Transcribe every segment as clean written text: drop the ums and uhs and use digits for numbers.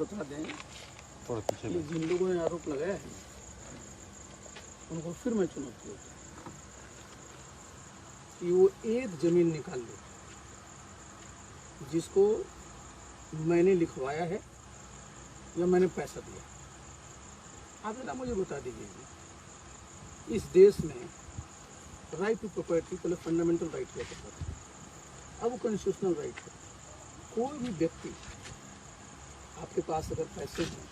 बता दें, ये जिन लोगों ने आरोप लगाया है उनको फिर मैं चुनौती देता हूं कि वो एक जमीन निकाल ले जिसको मैंने लिखवाया है या मैंने पैसा दिया। आप जरा मुझे बता दीजिए, इस देश में राइट टू प्रॉपर्टी पहले फंडामेंटल राइट हुआ करता था, अब वो कॉन्स्टिट्यूशनल राइट है। कोई भी व्यक्ति आपके पास अगर पैसे हैं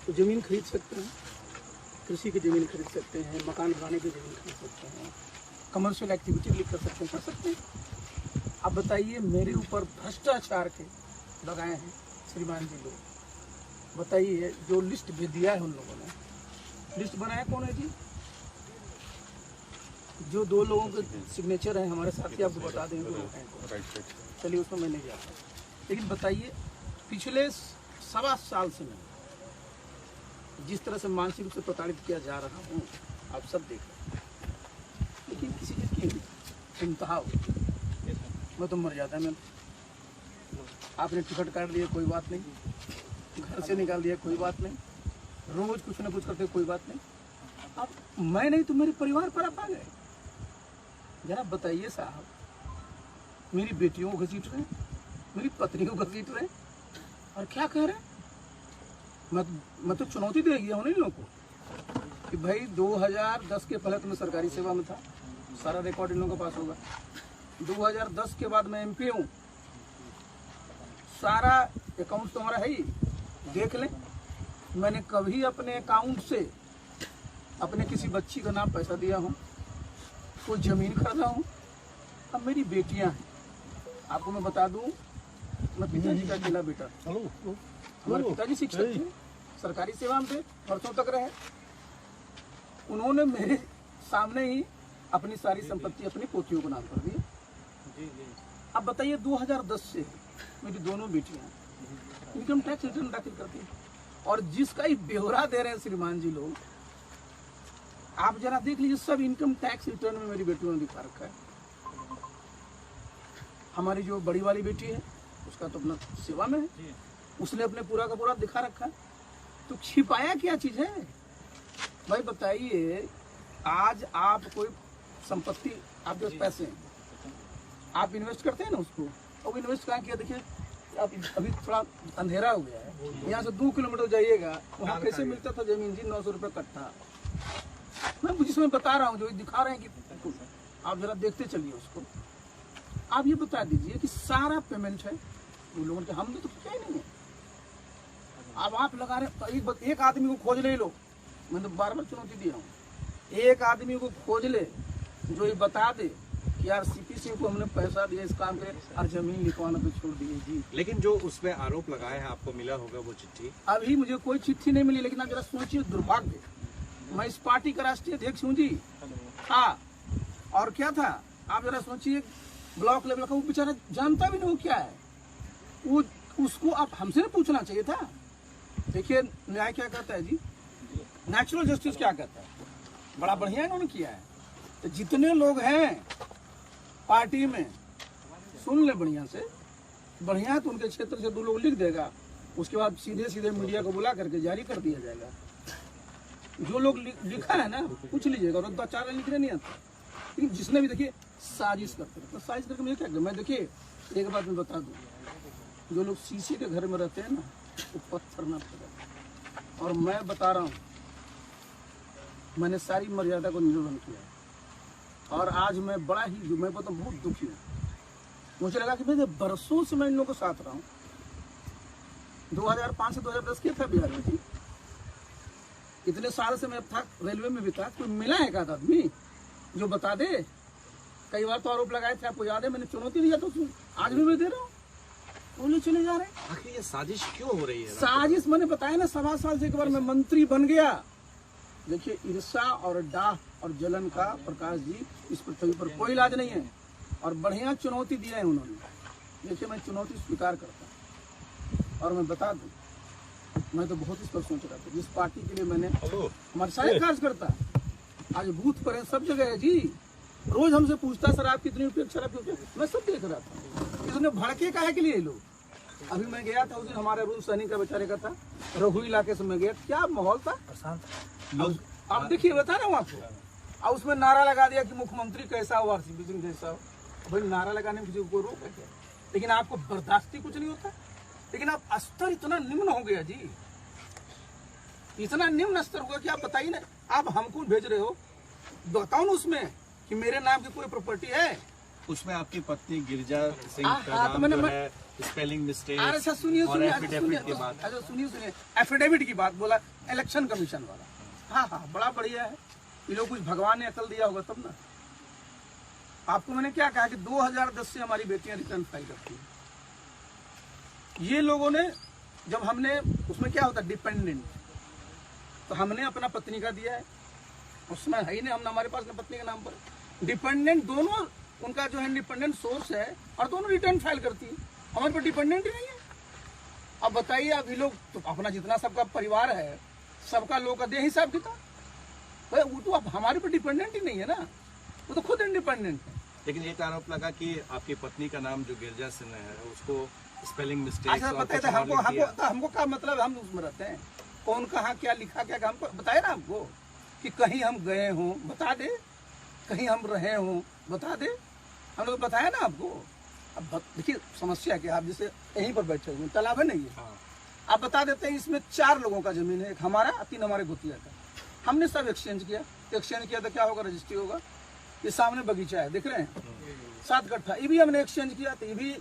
तो ज़मीन खरीद सकते हैं, कृषि की ज़मीन खरीद सकते हैं, मकान बनाने की ज़मीन खरीद सकते हैं, कमर्शियल एक्टिविटी भी कर सकते हैं। आप बताइए, मेरे ऊपर भ्रष्टाचार के लगाए हैं श्रीमान जी लोग। बताइए, जो लिस्ट भी दिया है उन लोगों ने, लिस्ट बनाया कौन है जी? जो 2 लोगों के सिग्नेचर हैं हमारे साथी, आपको बता देंगे। चलिए, उसमें मैं नहीं जाता, लेकिन बताइए, पिछले 1.25 साल से मैं जिस तरह से मानसिक रूप से प्रताड़ित किया जा रहा हूँ, आप सब देख रहे हैं। लेकिन किसी चीज़ की इंतहा हो, मैं तो मर जाता। मैं आपने टिकट काट लिया, कोई बात नहीं, घर से निकाल दिया, कोई बात नहीं, रोज कुछ ना कुछ करते, कोई बात नहीं। अब मैं नहीं तो मेरे परिवार पर आप आ गए। जरा बताइए साहब, मेरी बेटियों को घसीट रहे हैं, मेरी पत्नी को घसीट रहे हैं, और क्या कह रहे हैं? मैं तो चुनौती दे गया हूँ इन लोगों को कि भाई 2010 के पहले तो मैं सरकारी सेवा में था, सारा रिकॉर्ड इन लोगों के पास होगा। 2010 के बाद मैं MP हूँ, सारा अकाउंट तो हमारा है ही, देख लें। मैंने कभी अपने अकाउंट से अपने किसी बच्ची का नाम पैसा दिया हूँ, कोई ज़मीन खरीदा हूँ? अब मेरी बेटियाँ हैं, आपको मैं बता दूँ, मैं पिताजी का अकेला बेटा, हमारे पिताजी शिक्षक थे, सरकारी सेवा में थे, वर्षों तक रहे। उन्होंने मेरे सामने ही अपनी सारी संपत्ति अपनी पोतियों को नाम कर दी। अब बताइए, 2010 से मेरी दोनों बेटियां इनकम टैक्स रिटर्न दाखिल करती हैं, और जिसका ही ब्यौरा दे रहे हैं श्रीमान जी लोग, आप जरा देख लीजिए, सब इनकम टैक्स रिटर्न में मेरी बेटियों ने दिखा रखा है। हमारी जो बड़ी वाली बेटी है उसका तो अपना सेवा में है, उसने अपने पूरा का पूरा दिखा रखा है। तो छिपाया क्या चीज है भाई? बताइए, आज आप कोई संपत्ति, आपके पास पैसे हैं, आप इन्वेस्ट करते हैं ना उसको, और इन्वेस्ट कहाँ किया? देखिए, आप अभी थोड़ा अंधेरा हो गया है, यहाँ से 2 किलोमीटर जाइएगा, वहाँ कैसे मिलता था जमीन जी? 900 रुपये कट्ठा। मैं जिसमें बता रहा हूँ, जो दिखा रहे हैं कि आप जरा देखते चलिए उसको। आप ये बता दीजिए कि सारा पेमेंट है उन लोगों के, हमने तो क्या ही नहीं है। अब आप लगा रहे, एक आदमी को खोज ले लो, मैंने तो बार-बार चुनौती दिया हूँ, एक आदमी को खोज ले जो ये बता दे कि यार CP सिंह को हमने पैसा दिया इस काम के, और जमीन लिखवाना तो छोड़ दिए जी। लेकिन जो उसमें आरोप लगाए हैं, आपको मिला होगा वो चिट्ठी? अभी मुझे कोई चिट्ठी नहीं मिली, लेकिन आप जरा सोचिए, दुर्भाग्य, मैं इस पार्टी का राष्ट्रीय अध्यक्ष हूँ जी। हाँ, और क्या था, आप जरा सोचिए, ब्लॉक लेवल का वो बेचारा जानता भी नहीं वो क्या है, वो उसको आप हमसे नहीं पूछना चाहिए था। देखिए, न्याय क्या कहता है जी, नेचुरल जस्टिस क्या कहता है, बड़ा बढ़िया इन्होंने किया है। तो जितने लोग हैं पार्टी में, सुन ले बढ़िया से, बढ़िया तो उनके क्षेत्र से 2 लोग लिख देगा, उसके बाद सीधे सीधे मीडिया को बुला करके जारी कर दिया जाएगा। जो लोग लिखा है ना, पूछ लीजिएगा, और 2-4 लिखने नहीं आता। लेकिन जिसने भी, देखिए, साजिश करते रहते, साजिश करके मुझे क्या कर, मैं देखिए एक बात मैं बता दूँ, जो लोग शीशे के घर में रहते हैं ना, वो पत्थर ना पड़े। और मैं बता रहा हूँ, मैंने सारी मर्यादा को निर्वहन किया है, और आज मैं बड़ा ही, जो मैं बताऊँ, बहुत दुखी हूँ। मुझे लगा कि मैं बरसों से मैं इन लोगों के साथ रहा हूँ। 2005 से 2010 किया था बिहार में जी, इतने साल से मैं था रेलवे में भी था। कोई मिला है एक आदमी जो बता दे? कई बार तो आरोप लगाए थे, आपको याद है, मैंने चुनौती दिया तो आज भी मैं दे रहा हूँ, बोले चले जा रहे हैं। आखिर ये साजिश क्यों हो रही है? साजिश मैंने बताया ना, 1.25 साल से एक बार मैं मंत्री बन गया। देखिए, ईर्ष्या और डाह और जलन का प्रकाश जी इस पृथ्वी पर कोई इलाज नहीं है, और बढ़िया चुनौती दिया है उन्होंने। देखिए, मैं चुनौती स्वीकार करता हूँ, और मैं बता दूँ, मैं तो बहुत इस पर सोच रहा था, जिस पार्टी के लिए मैंने, हमारे सारे कार्यकर्ता आज बूथ पर है, सब जगह है जी। रोज हमसे पूछता, सर आप कितनी रुपये शराब पीते? मैं सब देख रहा था। इसने भड़के काहे के लिए लोग? अभी मैं गया था उस दिन, हमारे अरुण सैनी का बेचारे का था, रघु इलाके से मैं गया, क्या माहौल था। आप देखिए बता ना वहाँ को, और उसमें नारा लगा दिया कि मुख्यमंत्री कैसा हो, आरसीपी सिंह कैसा हो। भाई नारा लगाने में किसी को कोई रोक है क्या? लेकिन आपको बर्दाश्त ही कुछ नहीं होता। लेकिन आप स्तर इतना निम्न हो गया जी, इतना निम्न स्तर होगा कि आप बताइए ना, आप हमको भेज रहे हो, बताओ ना उसमें कि मेरे नाम की कोई प्रॉपर्टी है। उसमें आपकी पत्नी गिरिजा सिंह हाँ, का हाँ, तो नाम मैंने- जो है स्पेलिंग मिस्टेक अच्छा सुनिए और सुनिए एफिडेविट की बात। अच्छा सुनिए एफिडेविट की बात बोला, इलेक्शन कमीशन वाला। हाँ हाँ, बड़ा बढ़िया है, ये लोग कुछ भगवान ने अकल दिया होगा तब ना। आपको मैंने क्या कहा कि 2010 से हमारी बेटियां रिटर्न फाइल करती हैं। ये लोगों ने, जब हमने उसमें क्या होता है डिपेंडेंट, तो हमने अपना पत्नी का दिया है, उसमें है ही नहीं, हमने हमारे पास ना पत्नी के नाम पर डिपेंडेंट, दोनों उनका जो है इंडिपेंडेंट सोर्स है, और दोनों रिटर्न फाइल करती है, हमारे पर डिपेंडेंट ही नहीं है। अब बताइए, अब ये लोग तो अपना जितना सबका परिवार है, सबका लोग का दे हिसाब किताब, भाई वो तो अब हमारे पर डिपेंडेंट ही नहीं है ना, वो तो खुद इंडिपेंडेंट है। लेकिन एक आरोप लगा कि आपकी पत्नी का नाम जो गिरिजा सिंह है उसको स्पेलिंग मिस्टेक अच्छा बताइए, तो हमको क्या मतलब, हम उसमें रहते हैं, कौन कहाँ क्या लिखा क्या, हमको बताए ना हमको कि कहीं हम गए हों बता दे, कहीं हम रहे हों बता दे, हम लोग बताया ना आपको। अब देखिए समस्या क्या, आप जैसे यहीं पर बैठे हुए, तालाब है नहीं है, आप बता देते हैं इसमें 4 लोगों का जमीन है, एक हमारा 3 हमारे गुतिया का, हमने सब एक्सचेंज किया तो क्या होगा, रजिस्ट्री होगा। ये सामने बगीचा है देख रहे हैं, 7 कट्ठा, ये भी हमने एक्सचेंज किया तो ये भी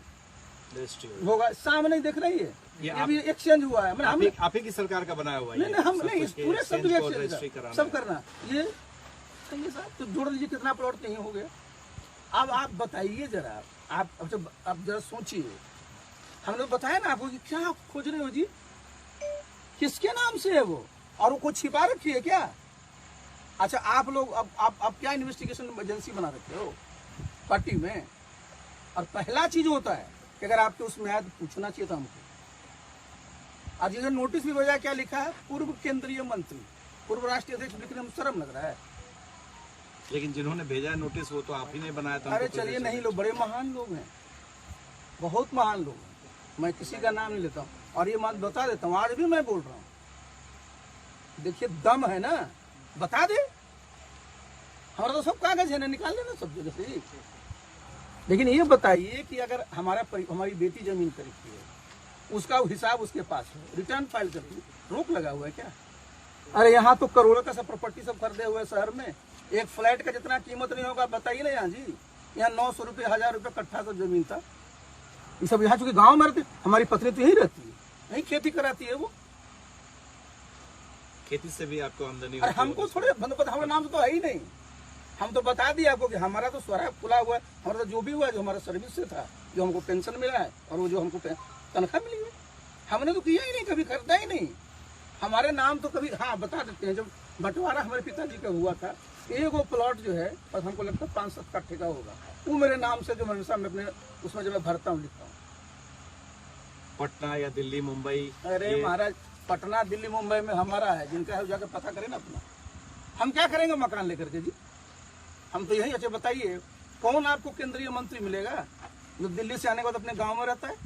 होगा, सामने देख रही है, ये भी एक्सचेंज हुआ है। आप ही की सरकार का बनाया हुआ है। नहीं हम नहीं, पूरे सब जगह सब करना, ये सही है साहब, तो जोड़ लीजिए कितना प्लॉट नहीं हो गया। अब आप बताइए जरा, आप जरा सोचिए, हम लोग बताया ना आपको कि क्या आप खोज रहे हो जी, किसके नाम से है वो, और वो कुछ छिपा रखी है क्या? अच्छा आप लोग अब क्या इन्वेस्टिगेशन एजेंसी बना रखे हो पार्टी में, और पहला चीज होता है कि अगर आपके उसमें आया तो पूछना चाहिए था हमको। आज ये नोटिस भी भेजा, क्या लिखा है, पूर्व केंद्रीय मंत्री, पूर्व राष्ट्रीय अध्यक्ष, लिखने में शर्म लग रहा है। लेकिन जिन्होंने भेजा है नोटिस वो तो आप ही ने बनाया था। अरे चलिए नहीं, लोग बड़े महान लोग हैं, बहुत महान लोग हैं, मैं किसी का नाम नहीं लेता हूँ, और ये बात बता देता हूँ, आज भी मैं बोल रहा हूँ, देखिए दम है ना, बता दे, हमारा तो सब कागज है ना, निकाल लेना सब जगह से। लेकिन ये बताइए कि अगर हमारी बेटी जमीन खरीदती है, उसका हिसाब उसके पास है, रिटर्न फाइल करती है, रोक लगा हुआ है क्या? अरे यहाँ तो करोड़ों का सब प्रॉपर्टी सब खरीदे हुए शहर में, एक फ्लैट का जितना कीमत नहीं होगा, बताइए ना यहाँ जी, यहाँ 900 रुपये 1000 रुपये कट्ठा सब जमीन था। ये सब यहाँ चूंकि गाँव में रहती, हमारी पत्नी तो यही रहती है, यही खेती कराती है वो। खेती से भी आपको आमदनी? अरे हमको थोड़े हमारा नाम तो है ही नहीं, हम तो बता दिए आपको कि हमारा तो स्वरा खुला हुआ है, हमारा तो जो भी हुआ है, जो हमारा सर्विस से था, जो हमको पेंशन मिला है, और वो जो हमको तनख्वाह मिली है, हमने तो किया ही नहीं, कभी खरीदा ही नहीं, हमारे नाम तो कभी। हाँ बता देते हैं, जब बंटवारा हमारे पिताजी का हुआ था, एक वो प्लॉट जो है, और हमको लगता है 5-7 कट्ठे का होगा, वो मेरे नाम से जो हमेशा मैं अपने उसमें जब मैं भरता हूँ लिखता हूँ। पटना या दिल्ली मुंबई? अरे महाराज, पटना दिल्ली मुंबई में हमारा है, जिनका है जाकर पता करें ना अपना। हम क्या करेंगे मकान लेकर के जी, हम तो यही। अच्छा बताइए, कौन आपको केंद्रीय मंत्री मिलेगा जो दिल्ली से आने के बाद अपने गांव में रहता है?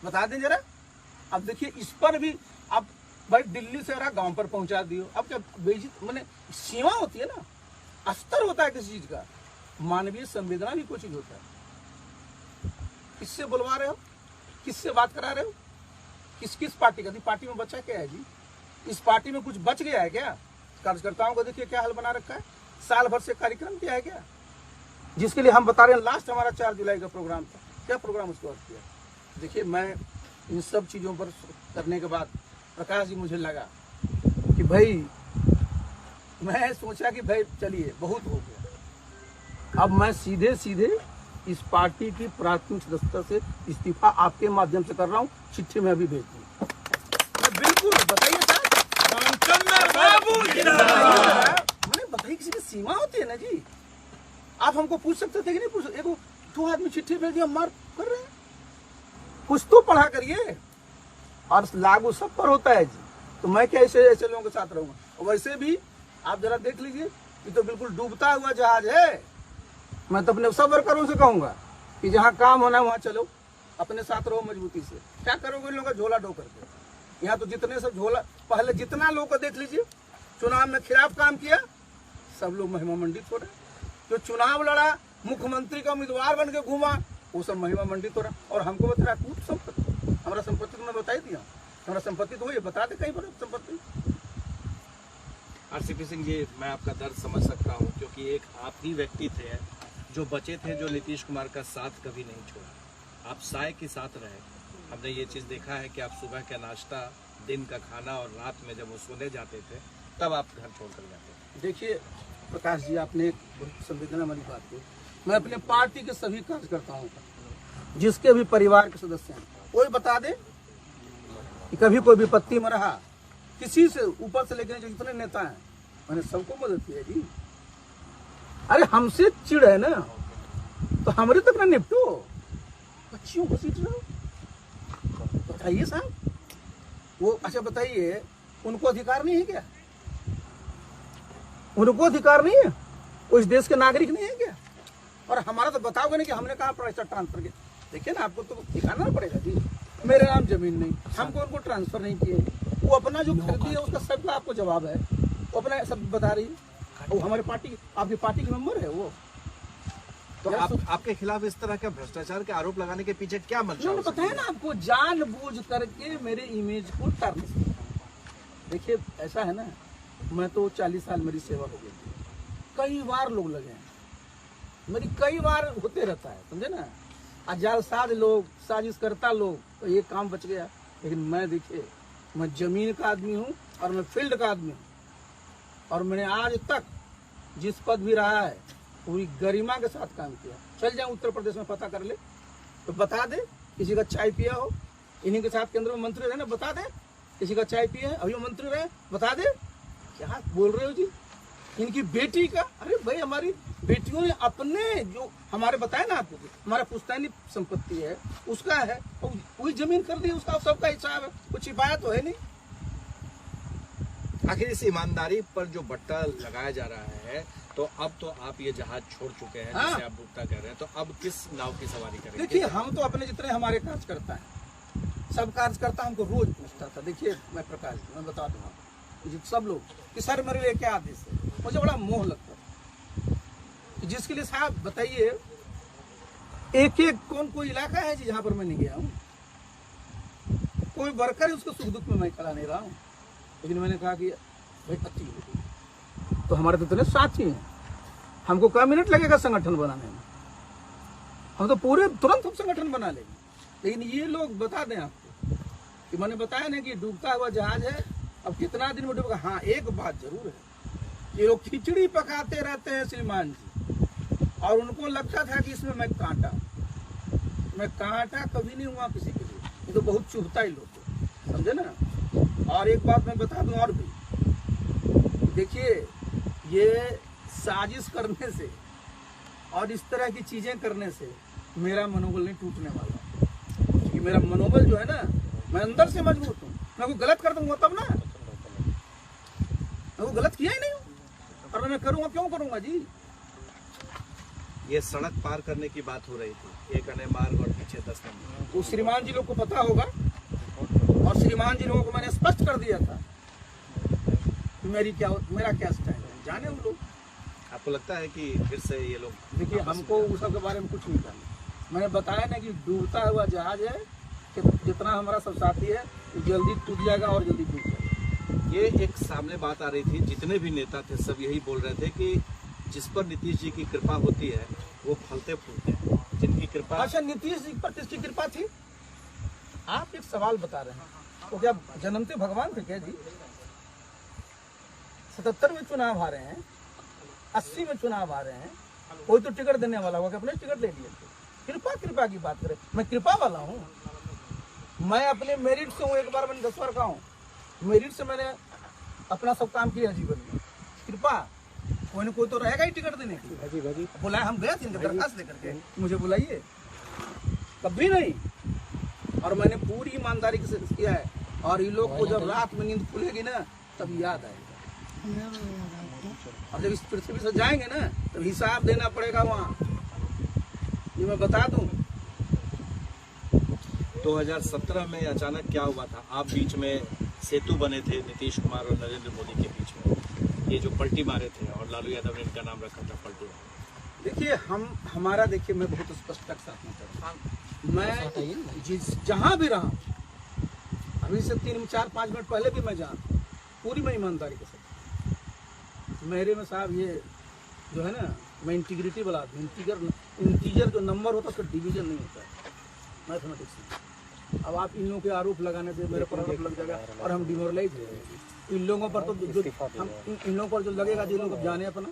बता दें जरा। अब देखिए इस पर भी अब भाई दिल्ली से रहा गांव पर पहुंचा दियो, अब क्या बेइज्जत, मैंने सीमा होती है ना, स्तर होता है किसी चीज का, मानवीय संवेदना भी कोई चीज होता है। किससे बुलवा रहे हो, किससे बात करा रहे हो, किस पार्टी का? पार्टी में बचा क्या है जी? इस पार्टी में कुछ बच गया है क्या? कार्यकर्ताओं को देखिए क्या हाल बना रखा है, साल भर से कार्यक्रम किया है क्या, जिसके लिए हम बता रहे हैं लास्ट हमारा 4 जुलाई का प्रोग्राम था, क्या प्रोग्राम उसके बाद किया? देखिए मैं इन सब चीज़ों पर करने के बाद प्रकाश जी मुझे लगा कि भाई, मैं सोचा कि भाई चलिए बहुत हो गया, अब मैं सीधे इस पार्टी की प्राथमिक सदस्यता से इस्तीफा आपके माध्यम से कर रहा हूँ, चिट्ठी में अभी भेज दूँ। बिल्कुल बताइए सर, मैंने बताइए किसी की सीमा होती है ना जी, आप हमको पूछ सकते थे कि नहीं पूछ सकते? एक 2 आदमी चिट्ठी भेज दिया, मार कर रहे हैं, कुछ तो पढ़ा करिए, और लागू सब पर होता है जी। तो मैं क्या ऐसे लोगों के साथ रहूंगा? और वैसे भी आप जरा देख लीजिए, ये तो बिल्कुल डूबता हुआ जहाज है। मैं तो अपने सब वर्करों से कहूंगा कि जहाँ काम होना है वहाँ चलो, अपने साथ रहो मजबूती से। क्या करोगे इन लोगों का झोला ढो करके? यहाँ तो जितने सब झोला, पहले जितना लोग को देख लीजिए चुनाव में खिलाफ काम किया, सब लोग महिमा मंडित हो रहे। जो चुनाव लड़ा, मुख्यमंत्री का उम्मीदवार बन के घूमा, वो सब महिमा मंडित हो रहा। और हमको बता रहा कूट संपत्ति, हमारा संपत्ति तो मैं बता ही दिया, हमारा संपत्ति तो ये बता दे कहीं पर संपत्ति। आरसीपी सिंह जी, मैं आपका दर्द समझ सकता हूं, क्योंकि एक आप ही व्यक्ति थे जो बचे थे, जो नीतीश कुमार का साथ कभी नहीं छोड़ा। आप साय के साथ रहे। हमने ये चीज़ देखा है कि आप सुबह का नाश्ता, दिन का खाना और रात में जब वो सोने जाते थे तब आप घर छोड़कर जाते थे। देखिए प्रकाश जी, आपने संवेदना वाली बात की। मैं अपने पार्टी के सभी कार्यकर्ताओं का, जिसके भी परिवार के सदस्य हैं, कोई बता दे कि कभी कोई विपत्ति में रहा, किसी से ऊपर से लेकर जो जितने नेता हैं, मैंने सबको मदद की है जी। अरे हमसे चिड़ है ना, तो हमारे तक ना निपटो, बच्चियों को सीट रहो। बताइए साहब, वो अच्छा बताइए, उनको अधिकार नहीं है क्या? उनको अधिकार नहीं है? वो इस देश के नागरिक नहीं है क्या? और हमारा तो बताओगे नहीं कि हमने कहाँ पैसा ट्रांसफर किया। देखिए ना, आपको तो दिखाना पड़ेगा जी, मेरे नाम जमीन नहीं, हमको उनको ट्रांसफर नहीं किए। वो अपना जो खरीदी है उसका सबका आपको जवाब है, वो अपना सब बता रही है। वो हमारे पार्टी, आपकी पार्टी के मेंबर है वो। तो आपके खिलाफ इस तरह का भ्रष्टाचार के आरोप लगाने के पीछे क्या मंशा? मैंने बताया ना आपको, जानबूझ करके मेरे इमेज को टारगेट किया। देखिए ऐसा है ना, मैं तो 40 साल मेरी सेवा हो गई, कई बार लोग लगे हैं, मेरी कई बार होते रहता है, समझे ना। जालसाज लोग, साजिश करता लोग, तो ये काम बच गया। लेकिन मैं देखिए, मैं जमीन का आदमी हूँ और मैं फील्ड का आदमी हूँ, और मैंने आज तक जिस पद भी रहा है पूरी गरिमा के साथ काम किया। चल जाए उत्तर प्रदेश में पता कर ले तो बता दे, किसी का चाय पिया हो, इन्हीं के साथ केंद्र में मंत्री रहे ना, बता दे किसी का चाय पिया है, अभी मंत्री रहे, बता दे। क्या बोल रहे हो जी? इनकी बेटी का, अरे भाई हमारी बेटियों ने अपने, जो हमारे बताया ना आपको, हमारा पुश्तैनी संपत्ति है उसका है, वही जमीन कर दी, उसका सबका हिसाब है, कुछ छिपाया तो है नहीं। आखिर इस ईमानदारी पर जो बट्टा लगाया जा रहा है, तो अब तो आप ये जहाज छोड़ चुके हैं, जिसे आप डूबता कह रहे हैं, तो अब किस नाव की सवारी करेंगे? देखिए, हम तो अपने जितने हमारे कार्यकर्ता हैं, सब कार्यकर्ता हमको रोज पूछता था। देखिए मैं प्रकाश, मैं बता दूंगा सब लोग कि सर मेरे लिए क्या आदेश है। मुझे बड़ा मोह लगता था, जिसके लिए साहब बताइए, एक एक कोई इलाका है जी जहाँ पर मैं नहीं गया हूँ, कोई वर्कर है उसको सुख दुख में मैं खड़ा नहीं रहा हूँ। लेकिन मैंने कहा कि भाई अच्छी तो हमारे तो इतने साथी हैं, हमको क्या मिनट लगेगा संगठन बनाने में, हम तो पूरे तुरंत हम संगठन बना लेंगे। लेकिन ये लोग बता दें आपको कि मैंने बताया ना कि डूबता हुआ जहाज है, अब कितना दिन में डूबेगा। हाँ एक बात जरूर है, ये लोग खिचड़ी पकाते रहते हैं श्रीमान जी, और उनको लगता था कि इसमें मैं कांटा कभी नहीं हुआ किसी के लिए। ये तो बहुत चुभता ही लोग, समझे ना। और एक बात मैं बता दूं और भी, देखिए ये साजिश करने से और इस तरह की चीजें करने से मेरा मनोबल नहीं टूटने वाला, क्योंकि मेरा मनोबल जो है ना, मैं अंदर से मजबूत हूँ। मैं कोई गलत कर दूंगा तब ना, मैं वो गलत किया ही नहीं हूँ, और मैं करूंगा क्यों करूंगा जी। ये सड़क पार करने की बात हो रही थी, एक अने मार्ग और पीछे 10 नंबर, वो श्रीमान जी लोग को पता होगा, और श्रीमान जी लोगों को मैंने स्पष्ट कर दिया था कि मेरा क्या स्टाइल है, जाने उन लोग। आपको लगता है कि फिर से ये लोग? देखिए हमको उस सब के बारे में कुछ नहीं जानना। मैंने बताया ना कि डूबता हुआ जहाज है, कि जितना हमारा सब साथी है वो जल्दी टूट जाएगा और जल्दी डूब जाएगा। ये एक सामने बात आ रही थी, जितने भी नेता थे सब यही बोल रहे थे कि जिस पर नीतीश जी की कृपा होती है वो फलते फूलते हैं, जिनकी कृपा। अच्छा, नीतीश जी पर किसकी कृपा थी? आप एक सवाल बता रहे हैं, तो क्या जन्मते भगवान थे क्या जी? 77 में चुनाव हारे हैं, 80 में चुनाव हारे हैं, कोई तो टिकट देने वाला होगा कि अपने टिकट ले लिए थे। कृपा की बात करें, मैं कृपा वाला हूँ, मैं अपने मेरिट से हूँ। एक बार मैंने 10 बार कहा हूँ, मेरिट से मैंने अपना सब काम किया जीवन में। कृपा कोई न कोई तो रहेगा ही टिकट देने की। बुलाए, हम गए थे दरखास्त लेकर के, मुझे बुलाइए, कभी नहीं। और मैंने पूरी ईमानदारी से किया है, और ये लोग को जब रात में नींद खुलेगी ना तब याद आएगा, और जब इस पृथ्वी से जाएंगे ना तब हिसाब देना पड़ेगा वहाँ। ये मैं बता दूं, 2017 में अचानक क्या हुआ था? आप बीच में सेतु बने थे नीतीश कुमार और नरेंद्र मोदी के बीच में, ये जो पलटी मारे थे और लालू यादव ने इनका नाम रखा था पलटी। देखिए हमारा देखिए, मैं बहुत स्पष्ट तक साथ में करता हूं। मैं जहां भी रहा, अभी से 3-4-5 मिनट पहले भी मैं जहाँ, पूरी मैं ईमानदारी के साथ, मेरे में साहब ये जो है ना, मैं इंटीग्रिटी वाला आदमी, इंटीजर जो नंबर होता है उसका डिवीजन नहीं होता है मैथमेटिक्स। अब आप इन लोगों के आरोप लगाने से मेरे पर आरोप लग जाएगा और हम डिमोरलाइज हो जाएंगे। इन लोगों पर तो जो हम इन लोगों पर जो लगेगा, जिन लोगों को जाने अपना।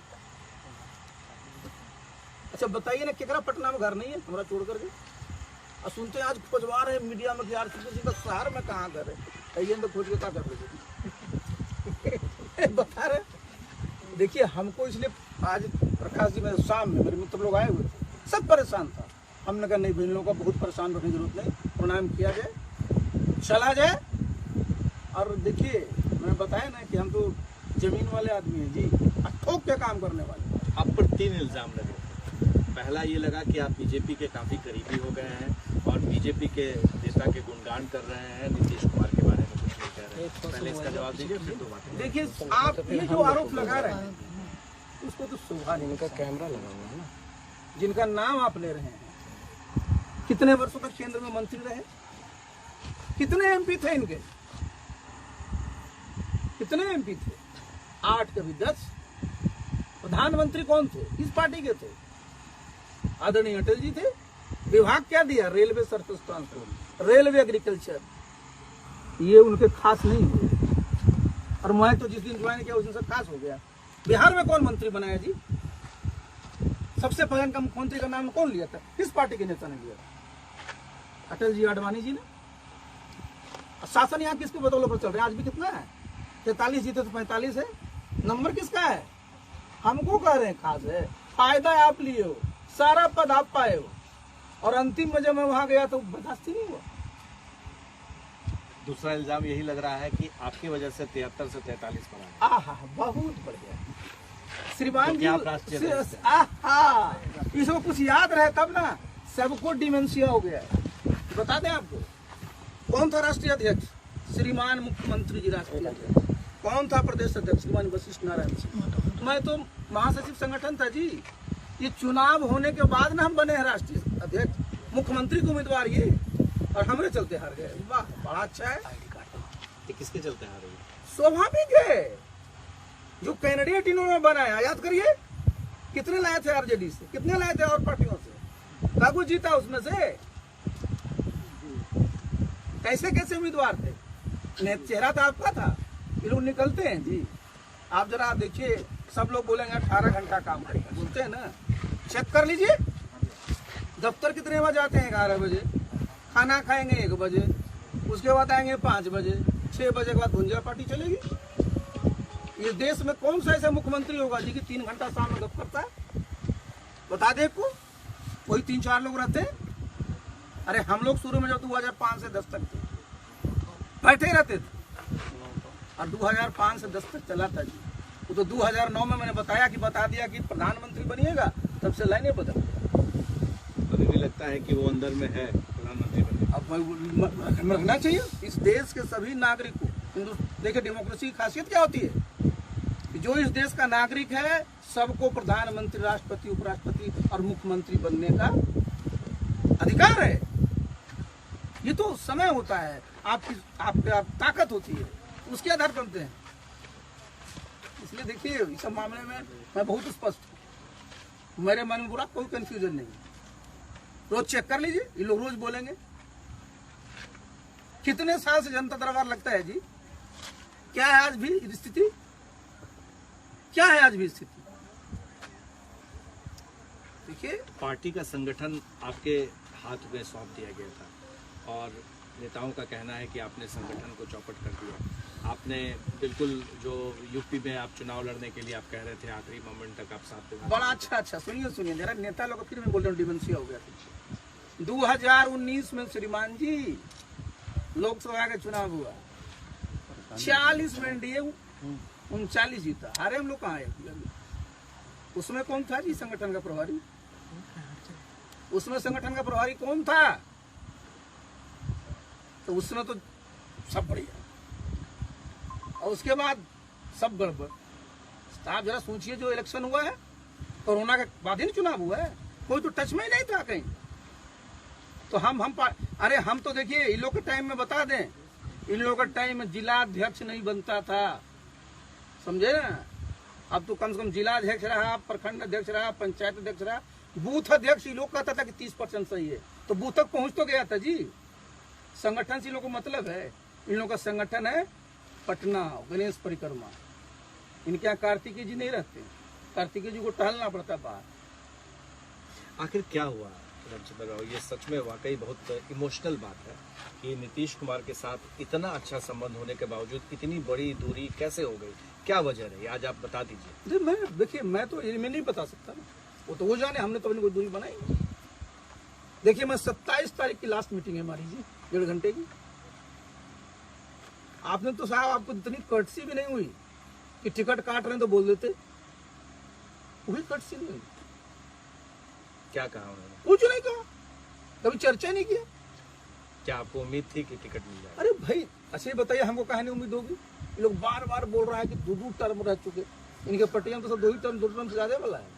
अच्छा बताइए ना, केकरा पटना में घर नहीं है हमारा छोड़ करके? और सुनते हैं आज खोजवा रहे मीडिया में कि यार किसी का शहर में कहाँ घर है, आइए तो खोज के क्या कर रहे बता रहे। देखिए हमको इसलिए आज प्रकाश जी मेरे शाम में मेरे मित्र लोग आए हुए थे, सब परेशान था। हमने कहा नहीं, इन लोगों को बहुत परेशान रखने की जरूरत नहीं, प्रणाम किया जाए, चला जाए। और देखिए मैंने बताया ना कि हम तो जमीन वाले आदमी हैं जी, ठोक के काम करने वाले। आप पर 3 इल्जाम लगे। पहला ये लगा कि आप बीजेपी के काफ़ी करीबी हो गए हैं और बीजेपी के नेता के गुणगान कर रहे हैं, नीतीश कुमार के बारे में कुछ नहीं कह रहे हैं। पहले इसका जवाब दीजिए, फिर तो बात। देखिए आप ये जो आरोप लगा रहे हैं उसको तो शोभा नहीं। इनका कैमरा लगा हुआ है ना, जिनका नाम आप ले रहे हैं, कितने वर्षों तक केंद्र में मंत्री रहे, कितने एमपी थे इनके, कितने एमपी थे? 8 कभी 10। प्रधानमंत्री कौन थे? किस पार्टी के थे? आदरणीय अटल जी थे। विभाग क्या दिया? Railway surface transport, railway agriculture, ये उनके खास नहीं हुए। और मैं तो जिस दिन ज्वाइन किया उस दिन से खास हो गया। बिहार में कौन मंत्री बनाया जी? सबसे पहले इनका मुख्यमंत्री का नाम कौन लिया था? किस पार्टी के नेता ने लिया था? अटल जी, आडवाणी जी ने। शासन यहाँ किसके बदौलत पर चल रहा है? आज भी कितना है? 43 जीते तो 45 है। नंबर किसका है? हमको कह रहे हैं खास है, फायदा आप लिए हो, सारा पद आप पाए हो, और अंतिम में जब मैं वहां गया तो बर्दाश्त ही नहीं हुआ। दूसरा इल्जाम यही लग रहा है कि आपकी वजह से 73 से 43 पर आए। आहा, बहुत बढ़िया श्रीमान जी। आप राष्ट्रीय आहा, इसको कुछ याद रहे तब ना, सबको डिमेंशिया हो गया है। बता दें आपको, कौन था राष्ट्रीय अध्यक्ष? श्रीमान मुख्यमंत्री जी राष्ट्रीय अध्यक्ष। कौन था प्रदेश अध्यक्ष? श्रीमान वशिष्ठ नारायण सिंह। मैं तो महासचिव संगठन था जी। ये चुनाव होने के बाद ना हम बने हैं राष्ट्रीय अध्यक्ष, मुख्यमंत्री के उम्मीदवार ये, और हमरे चलते हार गए। वाह, बड़ा अच्छा है। ये किसके चलते हार गए? स्वाभाविक है, जो कैंडिडेट इन्होंने बनाया, याद करिए कितने लाए थे आरजेडी से, कितने लाए थे और पार्टियों से, कागू जीता उसमें से। कैसे कैसे उम्मीदवार थे? चेहरा तो आपका था। ये लोग निकलते हैं जी। आप जरा देखिए, सब लोग बोलेंगे 18 घंटा काम करेंगे, बोलते हैं ना, चेक कर लीजिए। दफ्तर कितने बजे आते हैं? 11 बजे। खाना खाएंगे 1 बजे, उसके बाद आएंगे 5 बजे, 6 बजे के बाद भुंजिया पार्टी चलेगी। इस देश में कौन सा ऐसा मुख्यमंत्री होगा जी कि 3 घंटा शाम में गप करता है? बता दे को, कोई 3-4 लोग रहते हैं। अरे हम लोग शुरू में जब 2005 से 10 तक थे, बैठे रहते थे, और 2005 से 10 तक चला था जी। वो तो 2009 में मैंने बता दिया कि प्रधानमंत्री बनिएगा, तब से लाइनें बदल गई। अभी भी लगता है कि वो अंदर में है प्रधानमंत्री बनने। अब रखना चाहिए इस देश के सभी नागरिक को। देखिए डेमोक्रेसी की खासियत क्या होती है कि जो इस देश का नागरिक है, सबको प्रधानमंत्री, राष्ट्रपति, उपराष्ट्रपति और मुख्यमंत्री बनने का अधिकार है। ये तो समय होता है, आपकी ताकत होती है, उसके आधार पर बनते हैं। इसलिए देखिए इस सब मामले में मैं बहुत स्पष्ट हूँ, मेरे मन में पूरा कोई कंफ्यूजन नहीं। रोज चेक कर लीजिए, ये लोग रोज बोलेंगे। कितने साल से जनता दरबार लगता है जी? क्या है आज भी स्थिति? क्या है आज भी स्थिति? देखिए, पार्टी का संगठन आपके हाथ में सौंप दिया गया था और नेताओं का कहना है कि आपने संगठन को चौपट कर दिया। आपने बिल्कुल जो यूपी में आप चुनाव लड़ने के लिए आप कह रहे थे, आखिरी मोमेंट तक आप साथ में। बड़ा अच्छा सुनिए जरा, नेता लोग फिर मैं बोल रहा हूँ डिमेंशिया हो गया। 2019 में श्रीमान जी लोकसभा का चुनाव हुआ, 40 में एनडीए 39 जीता, हारे हम लोग कहाँ आए? उसमें कौन था जी संगठन का प्रभारी? उसमें संगठन का प्रभारी कौन था? तो उस समय तो सब बढ़िया, और उसके बाद सब गड़बड़। आप जरा सोचिए, जो इलेक्शन हुआ है कोरोना के बाद ही चुनाव हुआ है, कोई तो टच में ही नहीं था कहीं। तो अरे हम तो देखिए इन लोग के टाइम में बता दें, इन लोग के टाइम में जिला अध्यक्ष नहीं बनता था, समझे ना। अब तो कम से कम जिला अध्यक्ष रहा, प्रखंड अध्यक्ष रहा, पंचायत अध्यक्ष रहा, बूथ अध्यक्ष ये लोग कहता था कि 30% सही है, तो बूथ तक पहुंच तो गया था जी। संगठन से इन लोग को मतलब है, इन लोग का संगठन है पटना गणेश परिक्रमा। इनके यहाँ कार्तिकेय जी नहीं रहते, कार्तिकेय जी को टहलना पड़ता बाहर। आखिर क्या हुआ रामचंद्र राव? ये सच में वाकई बहुत इमोशनल बात है कि नीतीश कुमार के साथ इतना अच्छा संबंध होने के बावजूद इतनी बड़ी दूरी कैसे हो गई? क्या वजह रही? आज आप बता दीजिए। मैं तो ये नहीं बता सकता ना, वो तो वो जाने, हमने तो अपनी कोई दूरी बनाई नहीं। देखिए मैं 27 तारीख की लास्ट मीटिंग है हमारी जी, 1.5 घंटे की। आपने तो साहब, आपको इतनी कर्टसी भी नहीं हुई कि टिकट काट रहे हैं तो बोल देते, वही कर्टसी नहीं हुई। क्या कहा उन्होंने? कुछ नहीं कहा, कभी चर्चा नहीं किया। क्या आपको उम्मीद थी कि टिकट मिल जाए? अरे भाई अच्छा ये बताइए, हमको कहानी उम्मीद होगी? ये लोग बार बार बोल रहा है कि 2 टर्म रह चुके, इनके पट्टियां तो सब 2 टर्म से ज्यादा वाला है।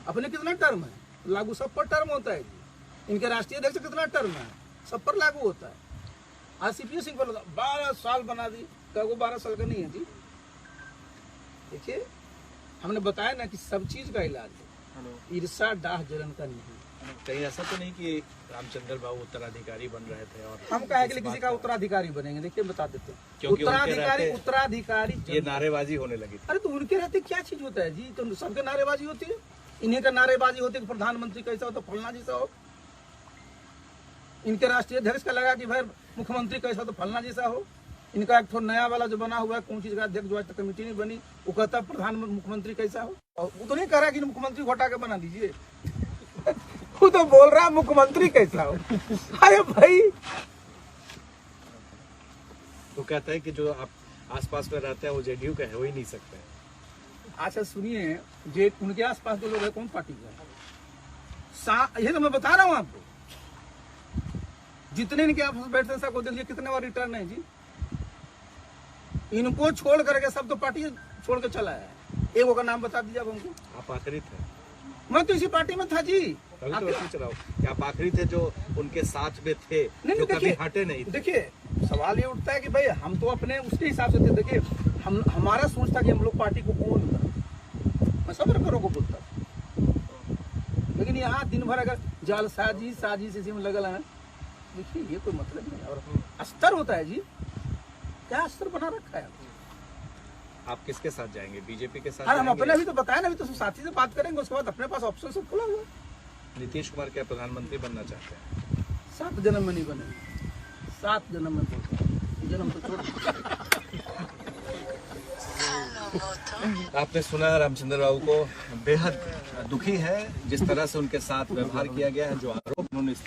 अपने कितना टर्म है लागू? सब पर टर्म होता है जी। इनके राष्ट्रीय अध्यक्ष कितना टर्म है? सब पर लागू होता है। आज सीपीयू सिंह पर 12 साल बना दी, क्या वो 12 साल का नहीं है जी? देखिए हमने बताया ना कि सब चीज का इलाज है, ईर्षा डाह जलन का नहीं। कहीं ऐसा तो नहीं कि रामचंद्र बाबू उत्तराधिकारी बन रहे थे और हम कहे कि किसी का उत्तराधिकारी बनेंगे? देखिए बता देते, क्योंकि उत्तराधिकारी ये नारेबाजी होने लगी थी। अरे तो उनके रहते क्या चीज होता है जी? तो सबके नारेबाजी होती है, इन्हीं का नारेबाजी होती है कि प्रधानमंत्री कैसा हो तो फलना जैसा हो। इनके राष्ट्रीय अध्यक्ष का लगा कि भाई मुख्यमंत्री कैसा तो फलना जैसा हो। इनका एक थोड़ा नया वाला जो बना हुआ है, कौन चीज का अध्यक्ष जो आज तक कमेटी नहीं बनी, वो कहता प्रधानमंत्री मुख्यमंत्री कैसा हो। और वो तो नहीं कह रहा कि मुख्यमंत्री घोटा के बना दीजिए, वो तो बोल रहा है मुख्यमंत्री कैसा हो। अरे भाई तो कहता है कि जो आप आसपास में रहते हैं वो जेडीयू का है, हो ही नहीं सकते। अच्छा सुनिए, जे उनके आसपास जो लोग है कौन पार्टी का? ये तो मैं बता रहा हूँ आपको, जितने इनके आपस में बैठते हैं सबको देखिए कितने बार रिटर्न है जी। इनको छोड़ करके सब तो पार्टी छोड़ के चला है। एक का नाम बता दीजिए अब हमको। आप आखिरी थे? मैं तो इसी पार्टी में था जी। तभी तो वैसे चलाओ कि आप आखिरी थे जो उनके साथ में थे, जो कभी हटे नहीं थे। देखिए सवाल ये उठता है कि भाई हम तो अपने उसके हिसाब से थे। देखिए हमारा सोच था कि हम लोग पार्टी को कौन होगा, मैं सब वर्करों को बोलता, लेकिन यहाँ दिन भर अगर जालसाजी साजिश इसी में लगल है, देखिए ये कोई मतलब नहीं। और अस्तर होता है जी, क्या अस्तर बना रखा है? आप किसके साथ जाएंगे? बीजेपी के साथ? अरे हम अपने अभी तो बताया ना, अभी तो साथी से बात करेंगे, उसके बाद अपने पास ऑप्शन सब खुला हुआ। नीतीश कुमार क्या प्रधानमंत्री बनना चाहते हैं? 7 जन्म में नहीं बनेंगे, 7 जन्म में बोलते, जन्म तो छोड़। आपने सुना रामचंद्र राव को बेहद दुखी है जिस तरह से उनके साथ व्यवहार किया गया है, जो आरोप उन्होंने